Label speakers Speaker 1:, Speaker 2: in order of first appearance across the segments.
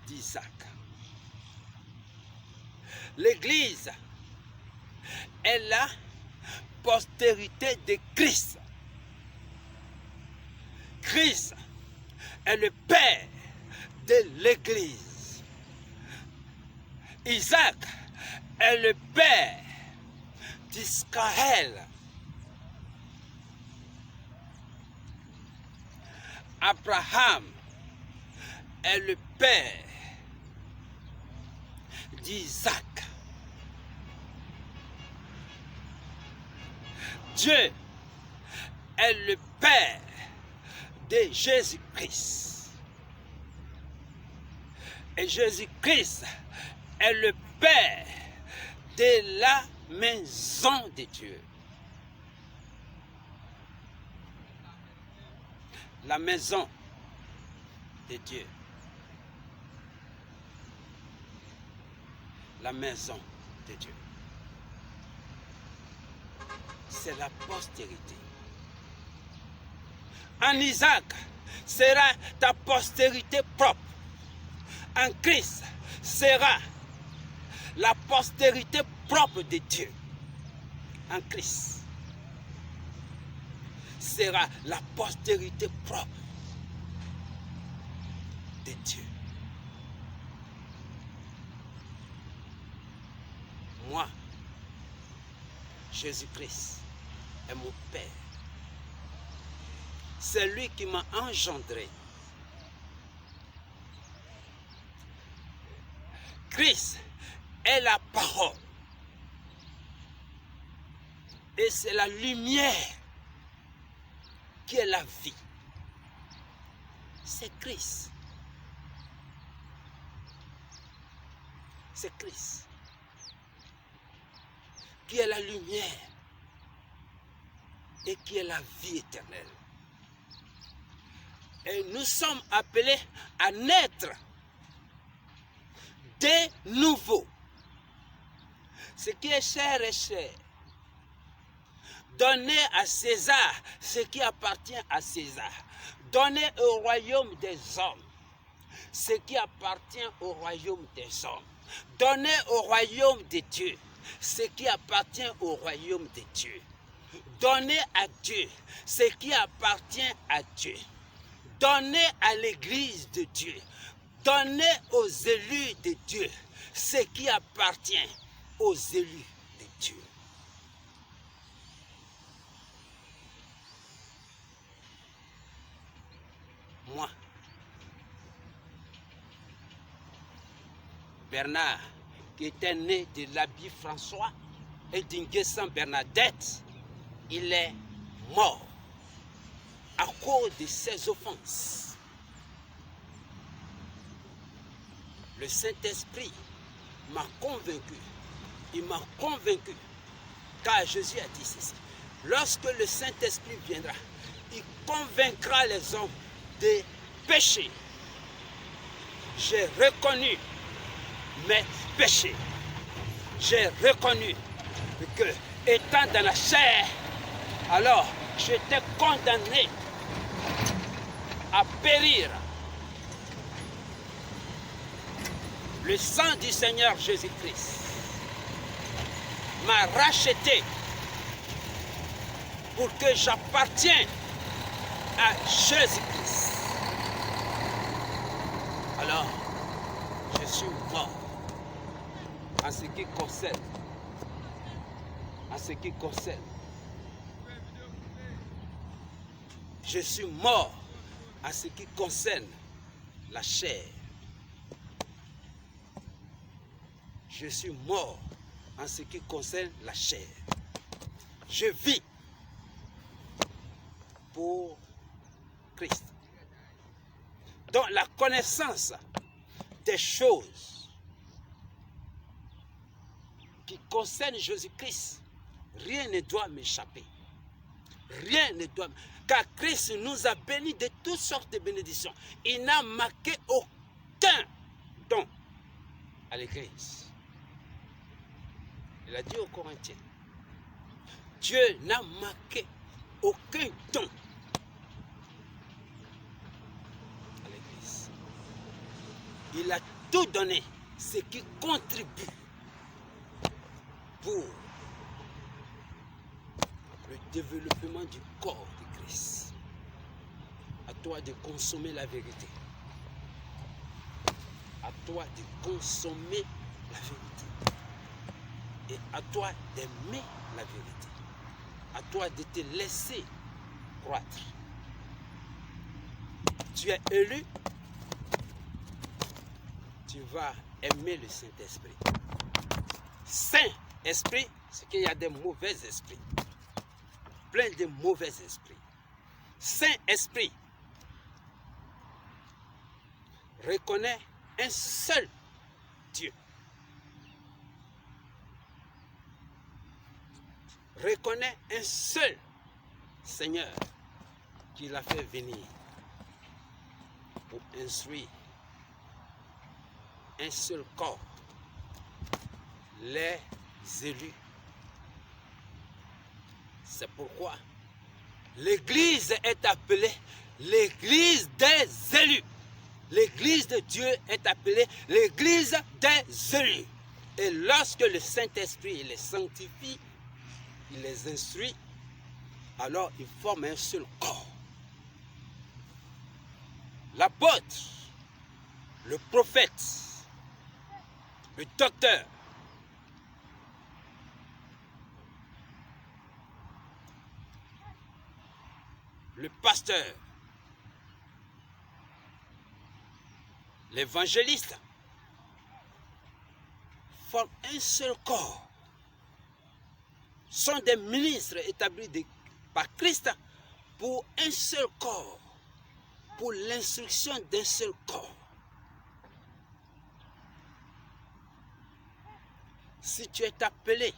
Speaker 1: d'Isaac. L'Église est la postérité de Christ. Christ est le père de l'Église. Isaac est le père d'Israël. Abraham est le père d'Isaac. Dieu est le père de Jésus-Christ. Et Jésus-Christ est le père de la maison de Dieu. La maison de Dieu. La maison de Dieu. C'est la postérité. En Isaac sera ta postérité propre. En Christ sera la postérité propre de Dieu. En Christ sera la postérité propre de Dieu. Moi, Jésus-Christ est mon Père. C'est lui qui m'a engendré. Christ est la parole. Et c'est la lumière qui est la vie. C'est Christ. C'est Christ qui est la lumière et qui est la vie éternelle. Et nous sommes appelés à naître de nouveau. Ce qui est cher est cher. Donnez à César ce qui appartient à César. Donnez au royaume des hommes ce qui appartient au royaume des hommes. Donnez au royaume de Dieu ce qui appartient au royaume de Dieu. Donnez à Dieu ce qui appartient à Dieu. Donnez à l'église de Dieu. Donnez aux élus de Dieu ce qui appartient aux élus de Dieu. Moi, Bernard, qui était né de l'habit François et d'Inguessan Bernadette, il est mort à cause de ses offenses. Le Saint-Esprit m'a convaincu. Il m'a convaincu. Car Jésus a dit ceci. Lorsque le Saint-Esprit viendra, il convaincra les hommes des péchés. J'ai reconnu mes péchés. J'ai reconnu que, étant dans la chair, alors j'étais condamné à périr. Le sang du Seigneur Jésus-Christ m'a racheté pour que j'appartienne à Jésus-Christ. Alors, je suis mort en ce qui concerne, je suis mort en ce qui concerne la chair. Je suis mort en ce qui concerne la chair. Je vis pour Christ. Donc la connaissance des choses qui concernent Jésus-Christ, rien ne doit m'échapper. Rien ne doit. Car Christ nous a bénis de toutes sortes de bénédictions. Il n'a manqué aucun don à l'Église. Il a dit aux Corinthiens, Dieu n'a manqué aucun don à l'Église. Il a tout donné, ce qui contribue pour le développement du corps de Christ. À toi de consommer la vérité. À toi de consommer la vérité. Et à toi d'aimer la vérité. À toi de te laisser croître. Tu es élu, tu vas aimer le Saint-Esprit. Saint-Esprit, c'est qu'il y a des mauvais esprits. Plein de mauvais esprits. Saint-Esprit reconnaît un seul Dieu. Reconnaît un seul Seigneur qui l'a fait venir pour instruire un seul corps, les élus. C'est pourquoi l'Église est appelée l'Église des élus. L'Église de Dieu est appelée l'Église des élus. Et lorsque le Saint-Esprit les sanctifie, il les instruit, alors ils forment un seul corps. L'apôtre, le prophète, le docteur, le pasteur, l'évangéliste forment un seul corps. Sont des ministres établis par Christ pour un seul corps, pour l'instruction d'un seul corps. Si tu es appelé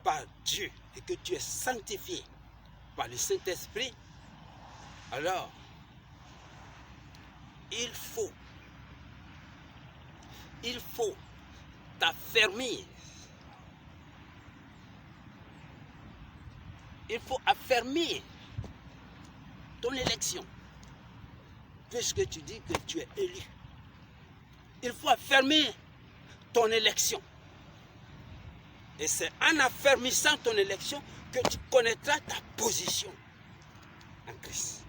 Speaker 1: par Dieu et que tu es sanctifié par le Saint-Esprit, alors il faut t'affermir. Il faut affermir ton élection, puisque tu dis que tu es élu. Il faut affermir ton élection. Et c'est en affermissant ton élection que tu connaîtras ta position en Christ.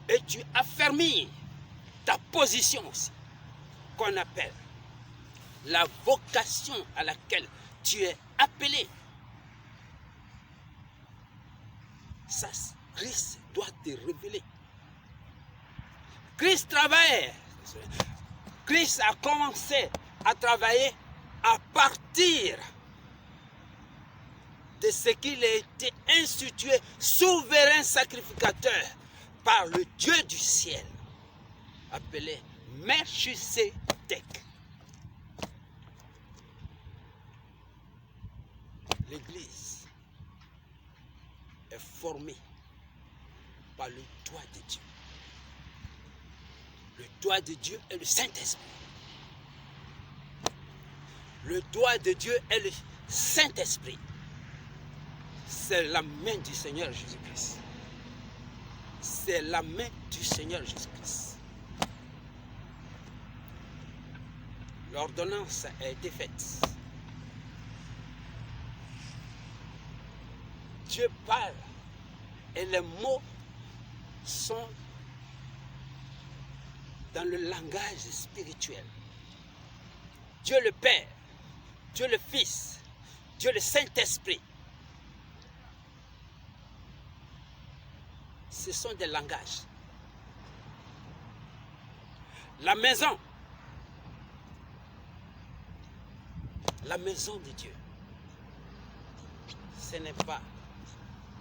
Speaker 1: Et tu affermis ta position aussi, qu'on appelle la vocation à laquelle tu es appelé. Ça, Christ doit te révéler. Christ travaille. Christ a commencé à travailler à partir de ce qu'il a été institué, souverain sacrificateur, par le Dieu du ciel, appelé Melchisédek. L'Église est formée par le doigt de Dieu. Le doigt de Dieu est le Saint-Esprit. Le doigt de Dieu est le Saint-Esprit. C'est la main du Seigneur Jésus-Christ. C'est la main du Seigneur Jésus-Christ. L'ordonnance a été faite. Dieu parle et les mots sont dans le langage spirituel. Dieu le Père, Dieu le Fils, Dieu le Saint-Esprit. Ce sont des langages. La maison de Dieu, ce n'est pas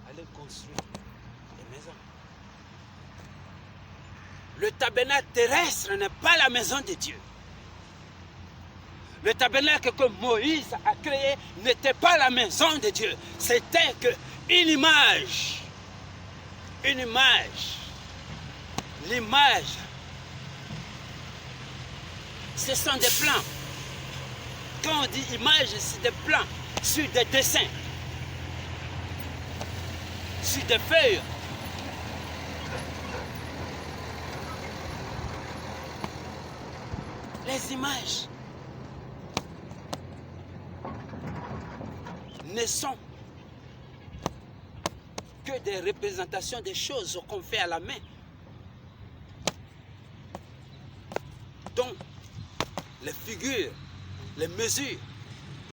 Speaker 1: aller construire des maisons. Le tabernacle terrestre n'est pas la maison de Dieu. Le tabernacle que Moïse a créé n'était pas la maison de Dieu. C'était une image. Une image. L'image, ce sont des plans. Quand on dit image, c'est des plans sur des dessins, sur des feuilles. Les images ne sont que des représentations des choses qu'on fait à la main, dont les figures, les mesures